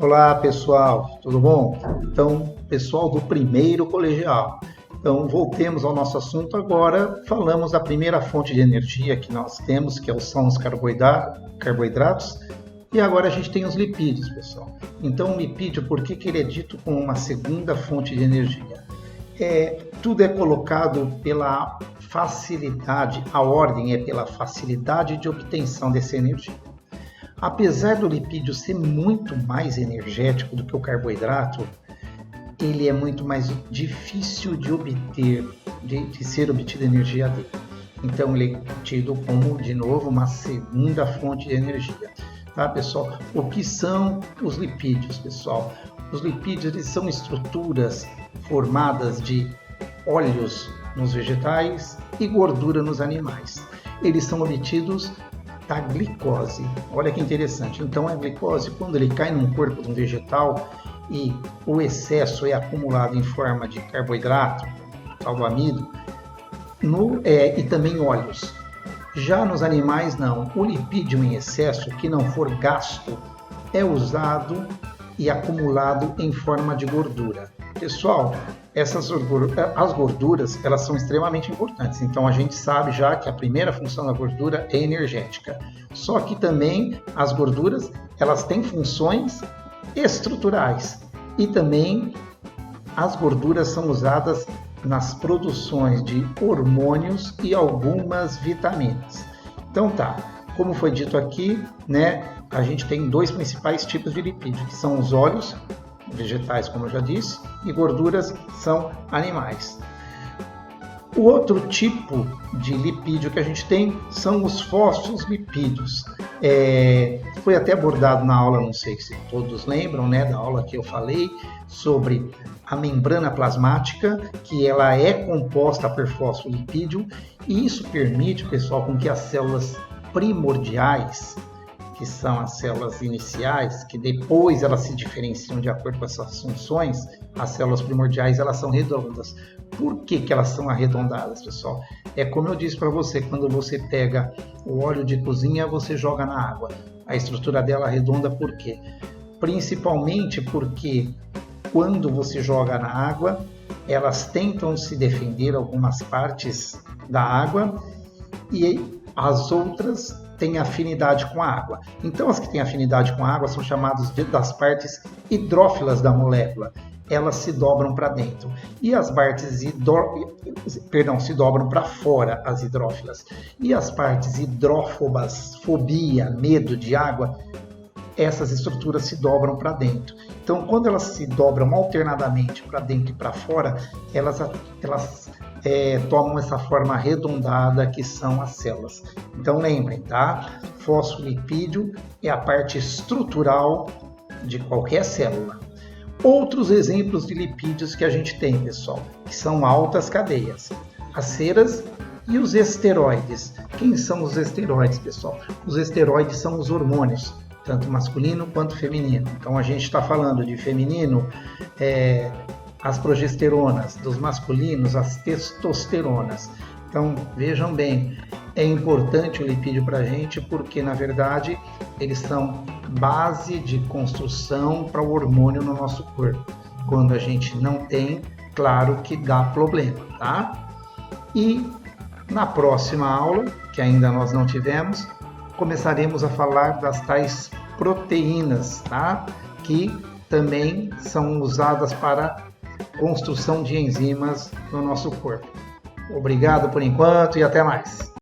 Olá pessoal, tudo bom? Então, pessoal do primeiro colegial. Então, voltemos ao nosso assunto agora. Falamos da primeira fonte de energia que nós temos, que são os carboidratos. E agora a gente tem os lipídios, pessoal. Então, o lipídio, por que ele é dito como uma segunda fonte de energia? Tudo é colocado pela facilidade, a ordem é pela facilidade de obtenção dessa energia. Apesar do lipídio ser muito mais energético do que o carboidrato, ele é muito mais difícil de obter, de ser obtida energia dele. Então ele é tido como, de novo, uma segunda fonte de energia. Tá, pessoal? O que são os lipídios, pessoal? Os lipídios eles são estruturas formadas de óleos nos vegetais e gordura nos animais. Eles são obtidos da glicose. Olha que interessante. Então a glicose, quando ele cai num corpo de um vegetal e o excesso é acumulado em forma de carboidrato, tal amido, e também óleos. Já nos animais não. O lipídio em excesso, que não for gasto, é usado e acumulado em forma de gordura. Pessoal, as gorduras elas são extremamente importantes. Então a gente sabe já que a primeira função da gordura é energética. Só que também as gorduras elas têm funções estruturais e também as gorduras são usadas nas produções de hormônios e algumas vitaminas. Então tá, como foi dito aqui, né, a gente tem dois principais tipos de lipídio, que são os óleos vegetais, como eu já disse, e gorduras são animais. O outro tipo de lipídio que a gente tem são os fosfolipídios. Foi até abordado na aula, não sei se todos lembram, né, da aula que eu falei sobre a membrana plasmática, que ela é composta por fosfolipídio, e isso permite, pessoal, com que as células primordiais, que são as células iniciais, que depois elas se diferenciam de acordo com essas funções, as células primordiais elas são redondas. Por que elas são arredondadas, pessoal? É como eu disse para você, quando você pega o óleo de cozinha, você joga na água. A estrutura dela é redonda por quê? Principalmente porque quando você joga na água, elas tentam se defender algumas partes da água e as outras têm afinidade com a água. Então, as que têm afinidade com a água são chamadas das partes hidrófilas da molécula. Elas se dobram para dentro. E as partes se dobram para fora, as hidrófilas. E as partes hidrófobas, fobia, medo de água, essas estruturas se dobram para dentro. Então, quando elas se dobram alternadamente para dentro e para fora, elas tomam essa forma arredondada que são as células. Então lembrem, tá? Fosfolipídio é a parte estrutural de qualquer célula. Outros exemplos de lipídios que a gente tem, pessoal, que são altas cadeias, as ceras e os esteroides. Quem são os esteroides, pessoal? Os esteroides são os hormônios, tanto masculino quanto feminino. Então a gente está falando de feminino, as progesteronas, dos masculinos, as testosteronas. Então, vejam bem, é importante o lipídio para a gente porque, na verdade, eles são base de construção para o hormônio no nosso corpo. Quando a gente não tem, claro que dá problema, tá? E na próxima aula, que ainda nós não tivemos, começaremos a falar das tais proteínas, tá? Que também são usadas para construção de enzimas no nosso corpo. Obrigado por enquanto e até mais.